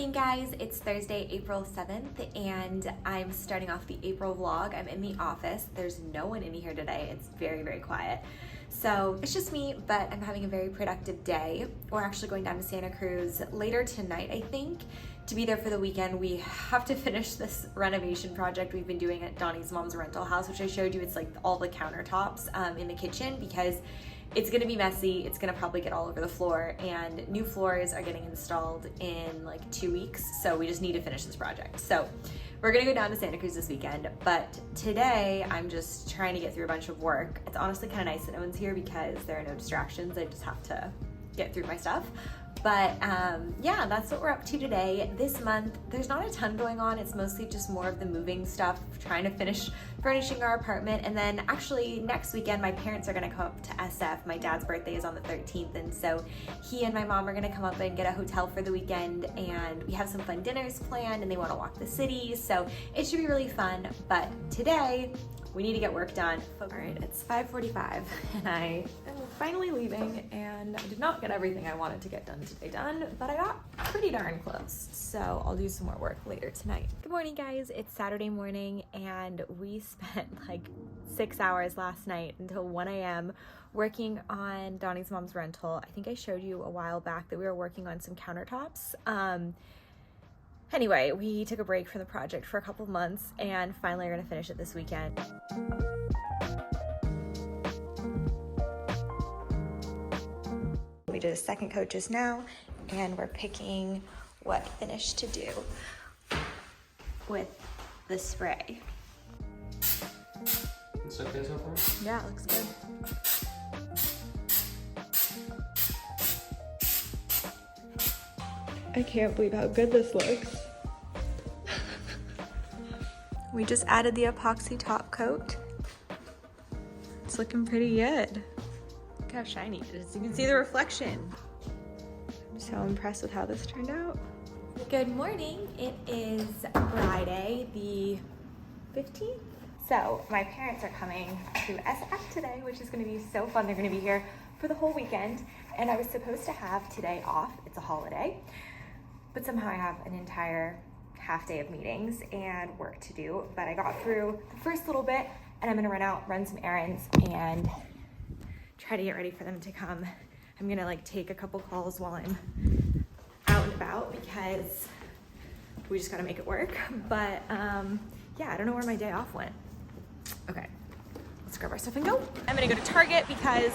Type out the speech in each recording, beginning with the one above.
morning, guys. It's Thursday, April 7th, and I'm starting off the April vlog. I'm in the office. There's no one in here today. It's very, very quiet. So it's just me, but I'm having a very productive day. We're actually going down to Santa Cruz later tonight, I think, to be there for the weekend. We have to finish this renovation project we've been doing at Donnie's mom's rental house, which I showed you. It's like all the countertops in the kitchen, because it's gonna be messy. It's gonna probably get all over the floor, and new floors are getting installed in like 2 weeks. So we just need to finish this project. So we're gonna go down to Santa Cruz this weekend, but today I'm just trying to get through a bunch of work. It's honestly kind of nice that no one's here because there are no distractions. I just have to get through my stuff. But yeah, that's what we're up to today. This month, there's not a ton going on. It's mostly just more of the moving stuff, trying to finish furnishing our apartment. And then actually next weekend, my parents are gonna come up to SF. My dad's birthday is on the 13th. And so he and my mom are gonna come up and get a hotel for the weekend. And we have some fun dinners planned, and they wanna walk the city. So it should be really fun. But today, we need to get work done. All right, it's 5:45 and I am finally leaving, and I did not get everything I wanted to get done today done, but I got pretty darn close. So I'll do some more work later tonight. Good morning, guys. It's Saturday morning, and we spent like 6 hours last night until 1 a.m. working on Donnie's mom's rental. I think I showed you a while back that we were working on some countertops. Anyway, we took a break from the project for a couple of months, and finally we're gonna finish it this weekend. We did a second coat just now, and we're picking what finish to do with the spray. It's okay so far? Yeah, it looks good. I can't believe how good this looks. We just added the epoxy top coat. It's looking pretty good. Look how shiny it is. You can see the reflection. I'm so impressed with how this turned out. Good morning. It is Friday, the 15th. So my parents are coming to SF today, which is gonna be so fun. They're gonna be here for the whole weekend. And I was supposed to have today off. It's a holiday. But somehow I have an entire half day of meetings and work to do. But I got through the first little bit, and I'm gonna run some errands and try to get ready for them to come. I'm gonna like take a couple calls while I'm out and about, because we just gotta make it work. But yeah, I don't know where my day off went. Okay, let's grab our stuff and go. I'm gonna go to Target because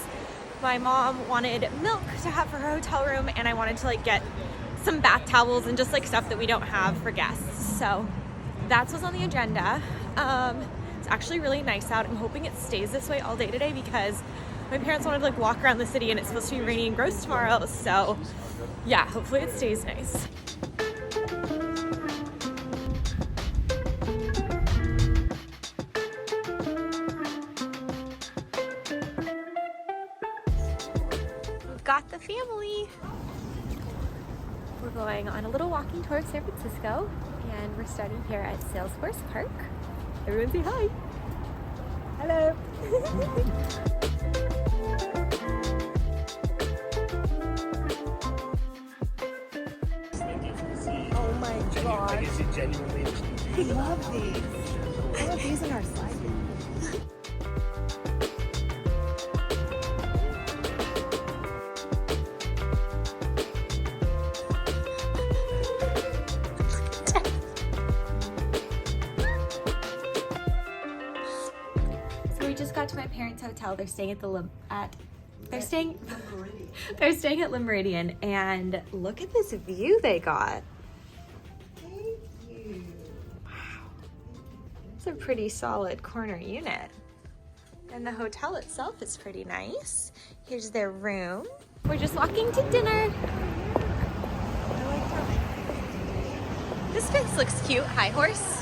my mom wanted milk to have for her hotel room, and I wanted to like get some bath towels and just like stuff that we don't have for guests. So that's what's on the agenda. It's actually really nice out. I'm hoping it stays this way all day today, because my parents wanted to like walk around the city, and it's supposed to be rainy and gross tomorrow. So yeah, hopefully it stays nice. We've got the family. We're going on a little walking tour of San Francisco, and we're starting here at Salesforce Park. Everyone say hi. Hello. Oh my god. I guess it genuinely I love these. I love these in our slide. To my parents' hotel. They're staying at they're staying at Le Meridian, and look at this view they got. Thank you. Wow, it's a pretty solid corner unit, and the hotel itself is pretty nice. Here's their room. We're just walking to dinner. This place looks cute. Hi, horse.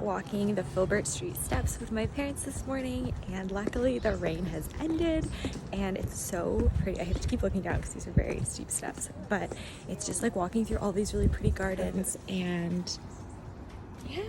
walking the Filbert Street steps with my parents this morning, and luckily the rain has ended and it's so pretty. I have to keep looking down because these are very steep steps, but it's just like walking through all these really pretty gardens, and yeah.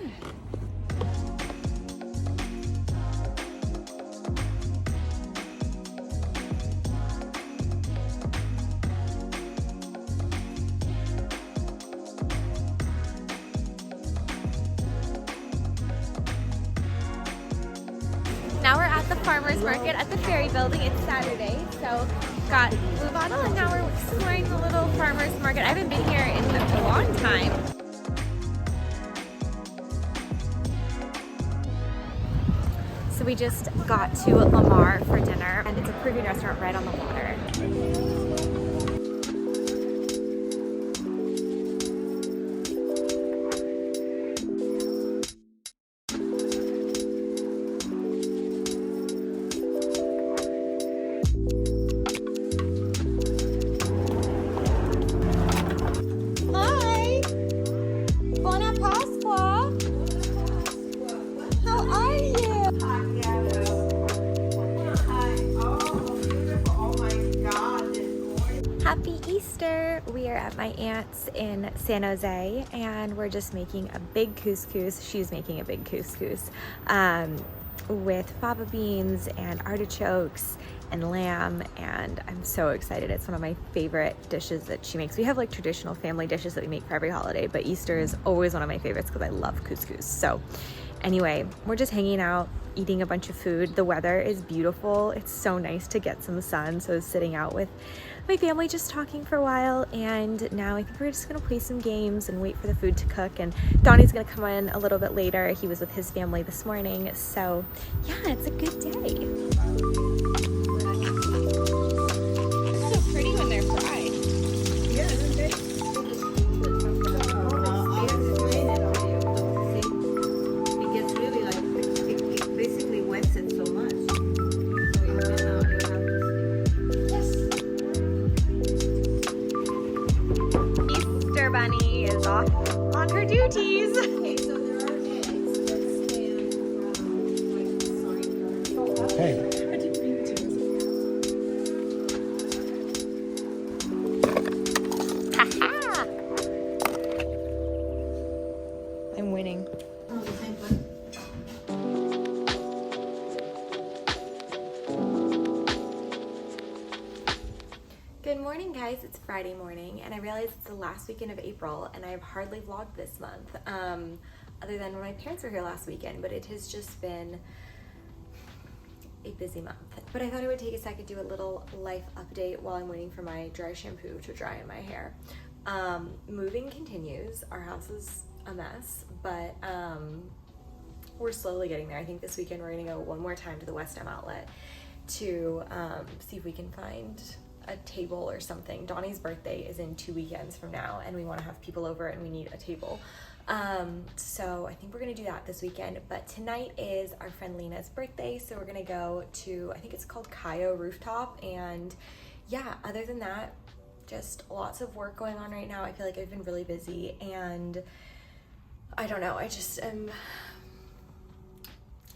Now we're at the farmer's market at the Ferry Building. It's Saturday, so got blue bottle, and now we're exploring the little farmer's market. I haven't been here in a long time. So we just got to Lamar for dinner, and it's a Peruvian restaurant right on the water. Happy Easter! We are at my aunt's in San Jose, and we're just making a big couscous. She's making a big couscous with fava beans and artichokes and lamb, and I'm so excited. It's one of my favorite dishes that she makes. We have like traditional family dishes that we make for every holiday, but Easter is always one of my favorites because I love couscous. So anyway, we're just hanging out, eating a bunch of food. The weather is beautiful. It's so nice to get some sun, so I was sitting out with my family just talking for a while, and now I think we're just gonna play some games and wait for the food to cook, and Donnie's gonna come in a little bit later. He was with his family this morning, so yeah, it's a good day. It's so pretty when they're fried. Yeah, isn't it? It gets really like, it basically wets it so much. So you have Easter Bunny is off on her duties. Okay, so there are eggs that stand from like the Hey. Haha! I'm winning. Oh, the same one. Good morning, guys. It's Friday morning, and I realize it's the last weekend of April, and I've hardly vlogged this month, other than when my parents were here last weekend, but it has just been a busy month. But I thought I would take a second to do a little life update while I'm waiting for my dry shampoo to dry in my hair. Moving continues. Our house is a mess, but we're slowly getting there. I think this weekend we're gonna go one more time to the West Ham outlet to see if we can find a table or something. Donnie's birthday is in 2 weekends from now, and we want to have people over and we need a table. So I think we're gonna do that this weekend, but tonight is our friend Lena's birthday, so we're gonna go to, I think it's called Xoxo Rooftop, and yeah, other than that, just lots of work going on right now. I feel like I've been really busy, and I don't know, I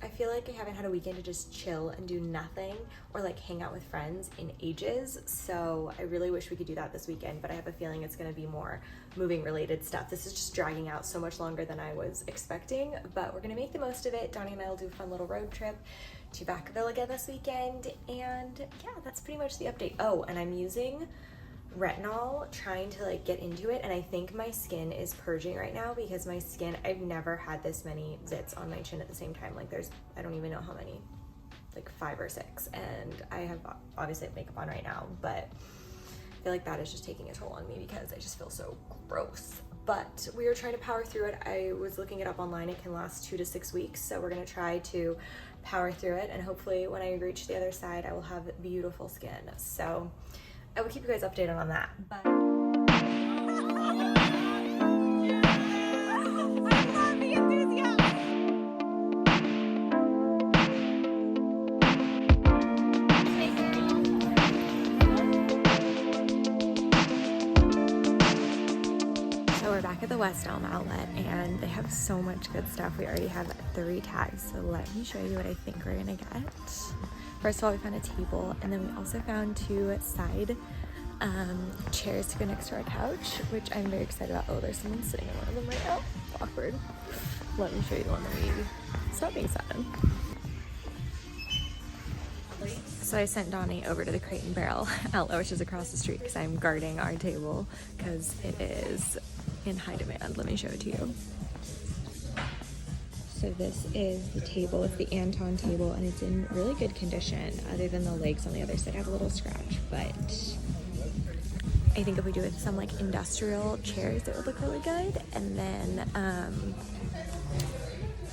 feel like I haven't had a weekend to just chill and do nothing or like hang out with friends in ages, so I really wish we could do that this weekend, but I have a feeling it's going to be more moving related stuff. This is just dragging out so much longer than I was expecting, but we're going to make the most of it. Donnie and I will do a fun little road trip to Vacaville again this weekend, and yeah, that's pretty much the update. Oh, and I'm using retinol, trying to like get into it, and I think my skin is purging right now because my skin, I've never had this many zits on my chin at the same time. Like there's, I don't even know how many, like 5 or 6, and I have obviously have makeup on right now, but I feel like that is just taking a toll on me because I just feel so gross. But we are trying to power through it. I was looking it up online. It can last 2 to 6 weeks, so we're gonna try to power through it, and hopefully when I reach the other side I will have beautiful skin. So I will keep you guys updated on that. But I love the enthusiasm. So we're back at the West Elm outlet and they have so much good stuff. We already have 3 tags, so let me show you what I think we're gonna get. First of all, we found a table, and then we also found 2 side chairs to go next to our couch, which I'm very excited about. Oh, there's someone sitting in one of them right now. Awkward. Let me show you the one that we stop being sad. So I sent Donnie over to the Crate and Barrel outlet, which is across the street, because I'm guarding our table because it is in high demand. Let me show it to you. So this is the table. It's the Anton table, and it's in really good condition, other than the legs on the other side have a little scratch. But I think if we do it with some like industrial chairs, it would look really good. And then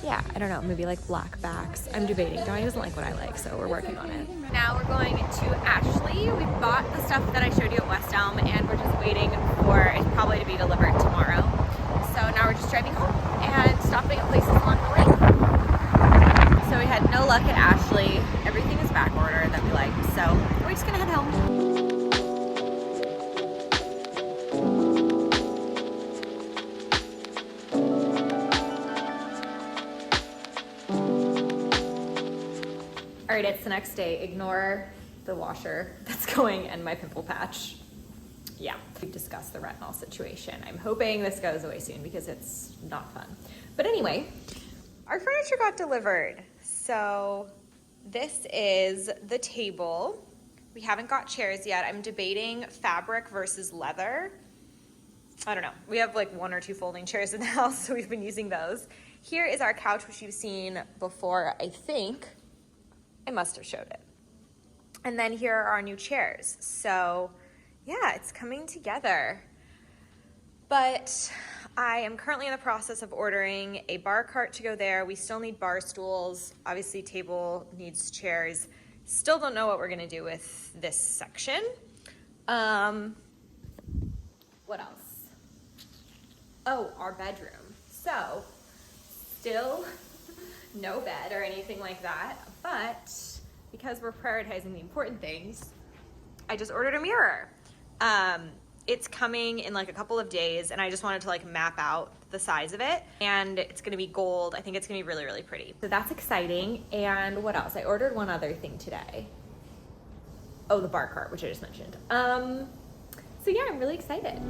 yeah, I don't know, maybe like black backs. I'm debating. Donnie doesn't like what I like, so we're working on it. Now we're going to Ashley. We bought the stuff that I showed you at West Elm, and we're just waiting for it probably to be delivered tomorrow. So now we're just driving home and stopping at places along the way. So we had no luck at Ashley. Everything is back order that we like, so we're just gonna head home. All right, it's the next day. Ignore the washer that's going and my pimple patch. Yeah, we've discussed the retinol situation. I'm hoping this goes away soon because it's not fun. But anyway, our furniture got delivered. So this is the table. We haven't got chairs yet. I'm debating fabric versus leather. I don't know. We have like 1 or 2 folding chairs in the house, so we've been using those. Here is our couch, which you've seen before, I think. I must have showed it. And then here are our new chairs. So yeah, it's coming together. But I am currently in the process of ordering a bar cart to go there. We still need bar stools. Obviously, table needs chairs. Still don't know what we're gonna do with this section. What else? Oh, our bedroom. So still no bed or anything like that, but because we're prioritizing the important things, I just ordered a mirror. It's coming in like a couple of days, and I just wanted to like map out the size of it, and it's gonna be gold. I think it's gonna be really, really pretty. So that's exciting. And what else? I ordered one other thing today. Oh, the bar cart, which I just mentioned. So yeah, I'm really excited.